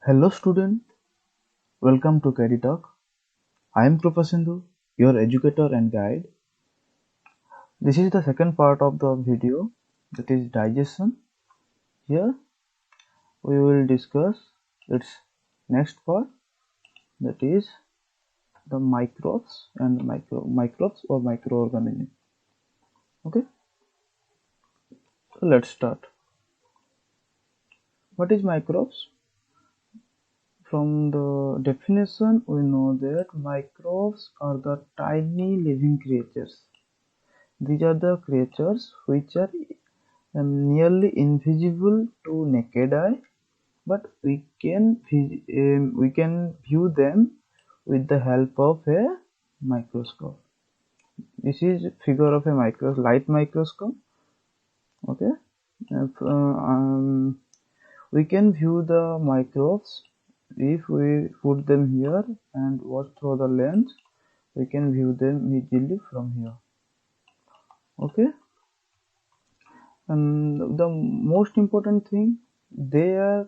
Hello student, welcome to Caddy Talk. I am Krupasindhu, your educator and guide. This is the second part of the video, that is digestion. Here we will discuss its next part, that is the microbes and microbes or microorganisms. Okay, so let's start. What is microbes? From the definition, we know that microbes are the tiny living creatures. These are the creatures which are nearly invisible to naked eye, but we can view them with the help of a microscope. This is figure of a light microscope. Okay, we can view the microbes if we put them here and watch through the lens. We can view them easily from here. Okay. And the most important thing, they are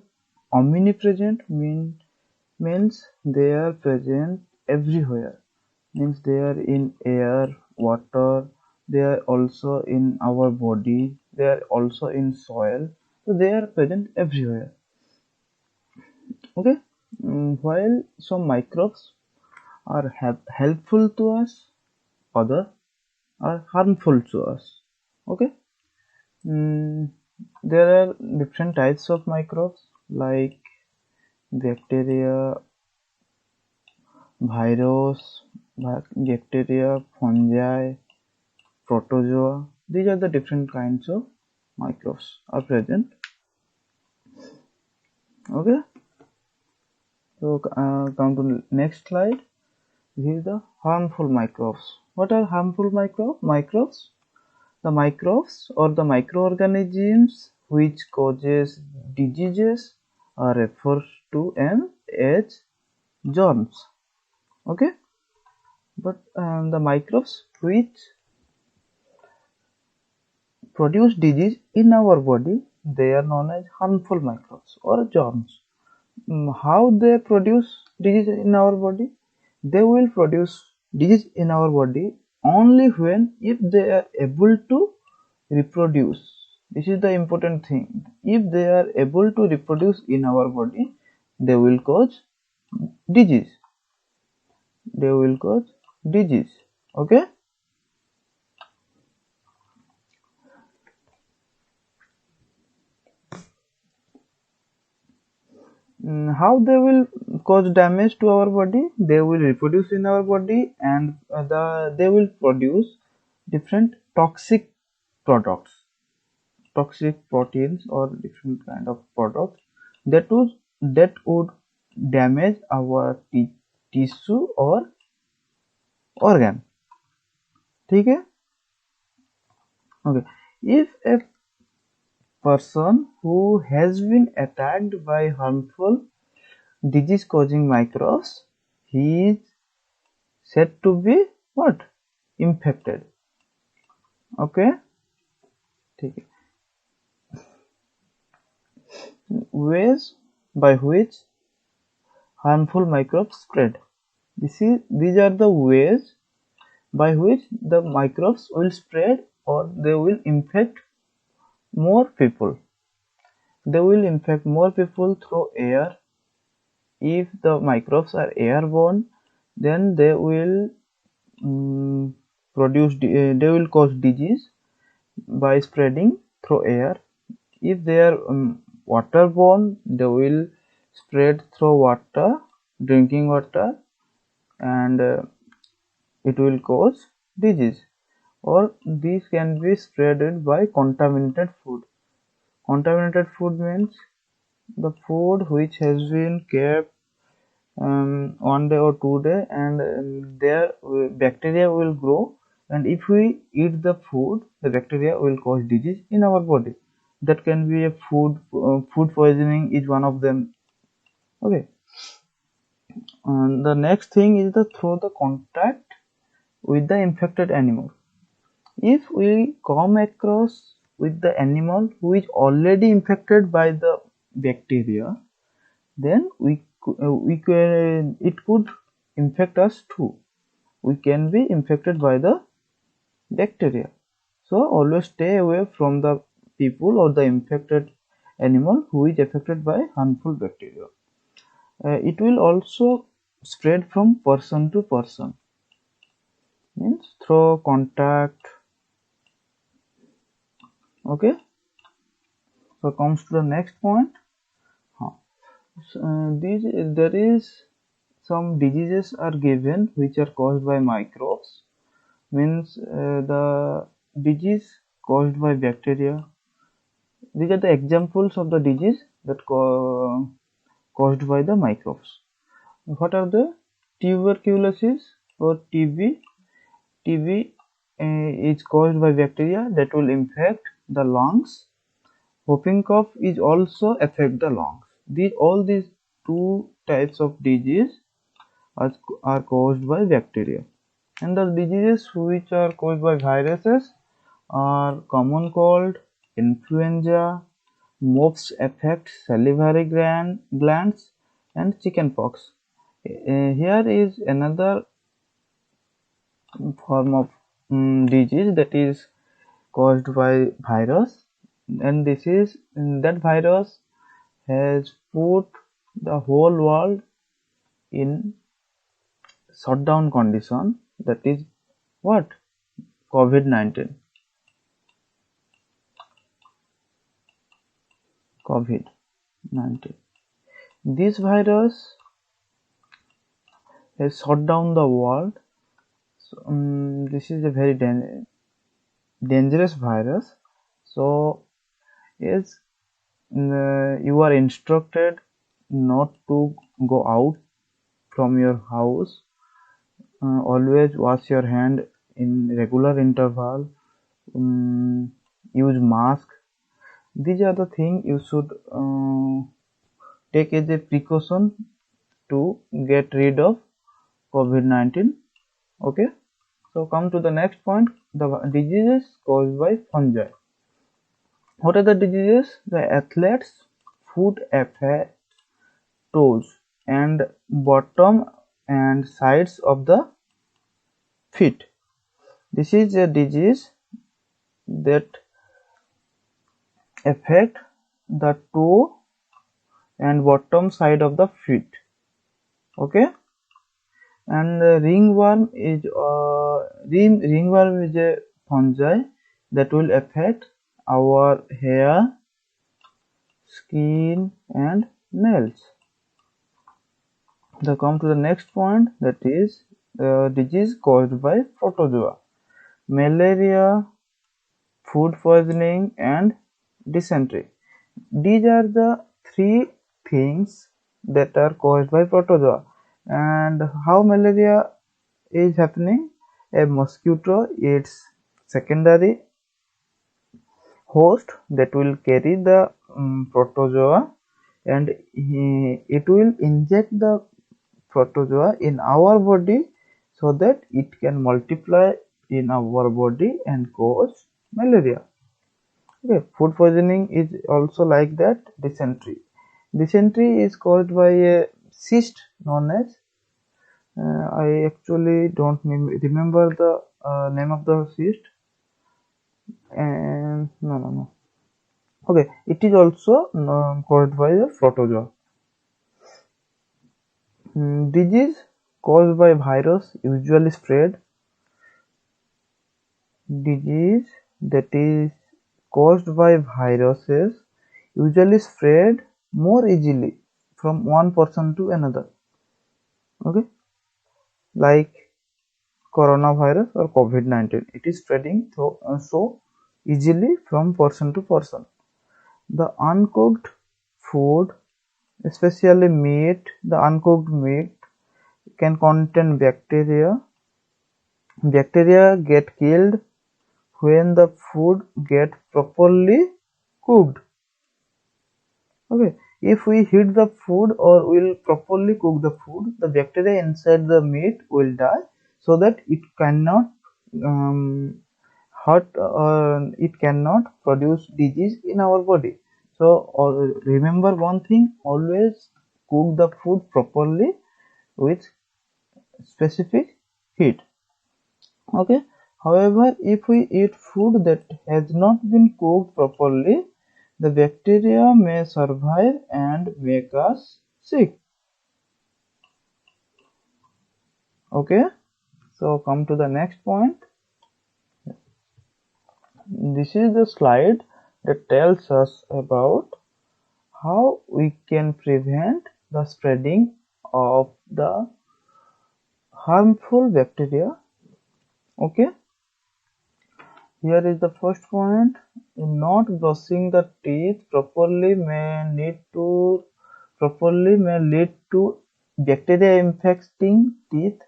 omnipresent means they are present everywhere. Means they are in air, water, they are also in our body, they are also in soil. So they are present everywhere. Okay. While some microbes are helpful to us, other are harmful to us. Okay. Mm, there are different types of microbes like bacteria, virus, bacteria, fungi, protozoa. These are the different kinds of microbes are present. Okay. So come to next slide. This is the harmful microbes. What are harmful microbes? The microbes or the microorganisms which causes diseases are referred to as germs. Okay, but the microbes which produce disease in our body, they are known as harmful microbes or germs. How they produce disease in our body? They will produce disease in our body only when if they are able to reproduce. This is the important thing. If they are able to reproduce in our body, they will cause disease. They will cause disease. Okay. How they will cause damage to our body? They will reproduce in our body, and they will produce different toxic products, toxic proteins or different kind of products that would damage our tissue or organ. ठीक है? Okay. If a person who has been attacked by harmful disease causing microbes, he is said to be what? Infected. Okay. ठीक है. Ways by which harmful microbes spread. These are the ways by which the microbes will spread or they will infect more people. They will infect more people through air. If the microbes are airborne, then they will they will cause disease by spreading through air. If they are waterborne, they will spread through water, drinking water, and it will cause disease. Or these can be spreaded by contaminated food. Contaminated food means the food which has been kept 1 day or 2 day, and there bacteria will grow, and if we eat the food, the bacteria will cause disease in our body. That can be a food poisoning is one of them. Okay. And the next thing is through the contact with the infected animal. If we come across with the animal who is already infected by the bacteria, then it could infect us too. We can be infected by the bacteria. So always stay away from the people or the infected animal who is affected by harmful bacteria. It will also spread from person to person, means through contact. Okay, so comes to the next point. There is some diseases are given which are caused by microbes, means the disease caused by bacteria. These are the examples of the disease that caused by the microbes. What are the tuberculosis or TB? TB is caused by bacteria that will infect the lungs. Whooping cough is also affect the lungs. All these two types of disease are caused by bacteria. And the diseases which are caused by viruses are common cold, influenza, mumps affect salivary glands, and chickenpox. Here is another form of disease that is caused by virus, and that virus has put the whole world in shutdown condition. That is what? COVID-19. COVID-19. This virus has shut down the world. So, this is a very dangerous virus. So, yes, you are instructed not to go out from your house. Always wash your hand in regular interval. Use mask. These are the things you should take as a precaution to get rid of COVID-19. Okay, so come to the next point, the diseases caused by fungi. What are the diseases? The athlete's foot affects toes and bottom and sides of the feet. This is a disease that affect the toe and bottom side of the feet. Okay, and ringworm is a fungi that will affect our hair, skin, and nails. Now come to the next point, that is disease caused by protozoa: malaria, food poisoning, and dysentery. These are the three things that are caused by protozoa. And how malaria is happening? A mosquito eats secondary host that will carry the protozoa, and it will inject the protozoa in our body so that it can multiply in our body and cause malaria. Okay, food poisoning is also like that. Dysentery is caused by a cyst known as I actually don't remember the name of the cyst, and no. Okay, it is also caused by a protozoa. Disease caused by virus usually spread. Disease that is caused by viruses usually spread more easily from one person to another. Okay, like coronavirus or COVID-19, it is spreading so easily from person to person. The uncooked food, especially the uncooked meat can contain bacteria. Bacteria get killed when the food get properly cooked. Okay, if we heat the food or will properly cook the food, the bacteria inside the meat will die, so that it cannot hurt or it cannot produce disease in our body. So remember one thing, always cook the food properly with specific heat. Okay. However, if we eat food that has not been cooked properly, the bacteria may survive and make us sick. Okay. So come to the next point. This is the slide that tells us about how we can prevent the spreading of the harmful bacteria. Okay. Here is the first point. Not brushing the teeth properly may lead to bacteria infecting teeth,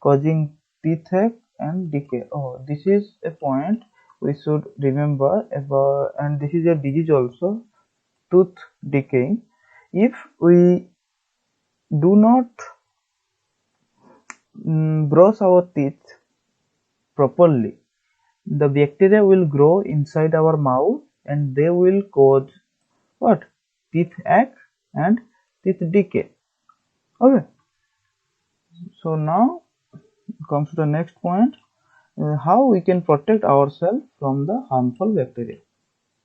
causing teeth and decay. Oh, this is a point we should remember about, and this is a disease also, tooth decaying. If we do not brush our teeth properly, the bacteria will grow inside our mouth and they will cause what? Teeth ache and teeth decay. Okay. So now comes to the next point. How we can protect ourselves from the harmful bacteria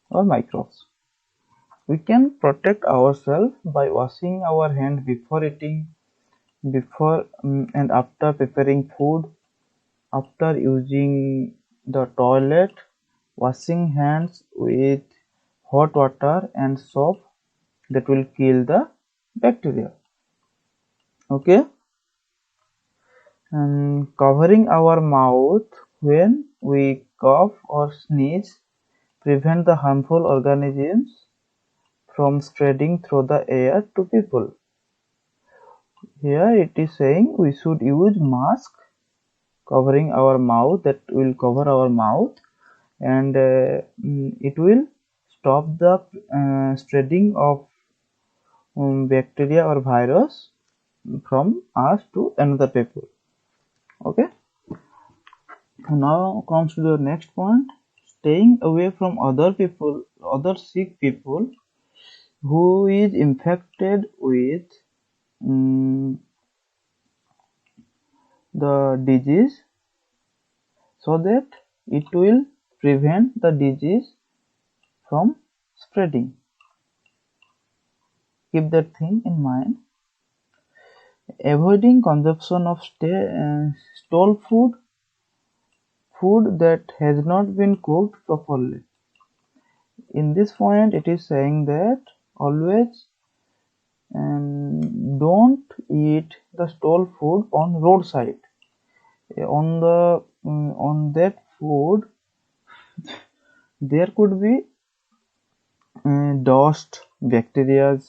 or microbes. We can protect ourselves by washing our hands before eating, before and after preparing food, after using the toilet, washing hands with hot water and soap that will kill the bacteria. Okay. And covering our mouth when we cough or sneeze prevent the harmful organisms from spreading through the air to people. Here it is saying we should use mask covering our mouth, that will cover our mouth, and it will stop the spreading of bacteria or virus from us to another people. Okay. Now comes to the next point. Staying away from other sick people who is infected with the disease, so that it will prevent the disease from spreading. Keep that thing in mind. Avoiding consumption of stale food that has not been cooked properly. In this point it is saying that always don't eat the stale food on roadside. On that food there could be dust, bacteria,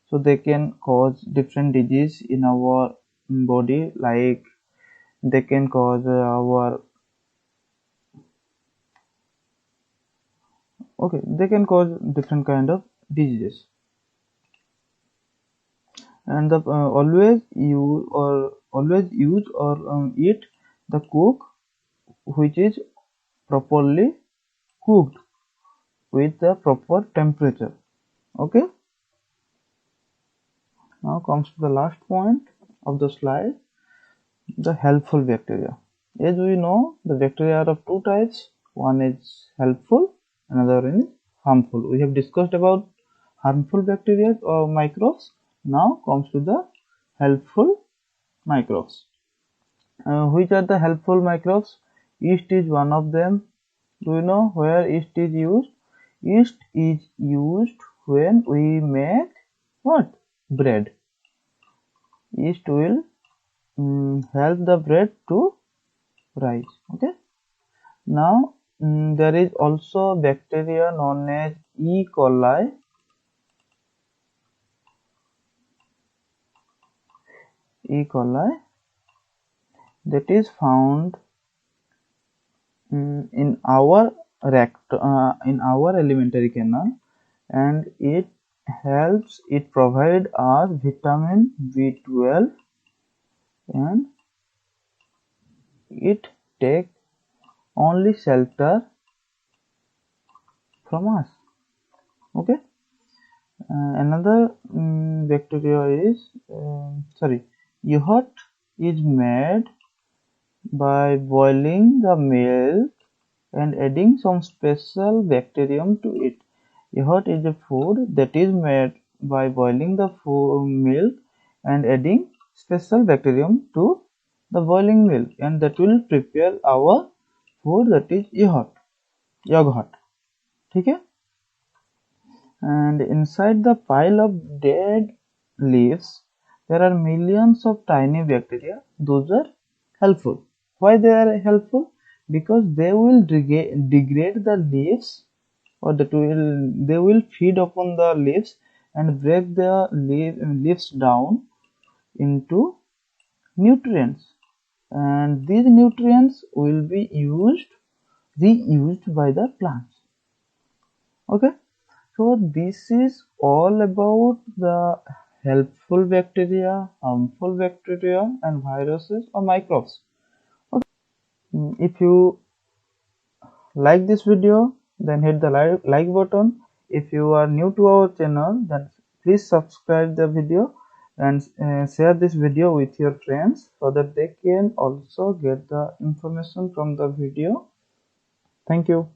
so they can cause different disease in our body, like they can cause they can cause different kind of diseases. And the always use or eat the cook which is properly cooked with the proper temperature. Okay. Now comes to the last point of the slide, the helpful bacteria. As we know, the bacteria are of two types. One is helpful, another is harmful. We have discussed about harmful bacteria or microbes. Now comes to the helpful microbes. Which are the helpful microbes? Yeast is one of them. Do you know where yeast is used? Yeast is used when we make what? Bread. Yeast will help the bread to rise. Okay. Now there is also bacteria known as E. coli. E. coli that is found in our alimentary canal, and it provide us vitamin B12, and it take only shelter from us. Okay. Another bacteria is yogurt is made by boiling the milk and adding some special bacterium to it. Yogurt is a food that is made by boiling the milk and adding special bacterium to the boiling milk, and that will prepare our food, that is yogurt. Okay? And inside the pile of dead leaves there are millions of tiny bacteria. Those are helpful. Why they are helpful? Because they will degrade the leaves, or they will feed upon the leaves and break the leaves down into nutrients, and these nutrients will be reused by the plants. Okay, so this is all about the helpful bacteria, harmful bacteria, and viruses or microbes. Okay. If you like this video, then hit the like button. If you are new to our channel, then please subscribe the video and share this video with your friends so that they can also get the information from the video. Thank you.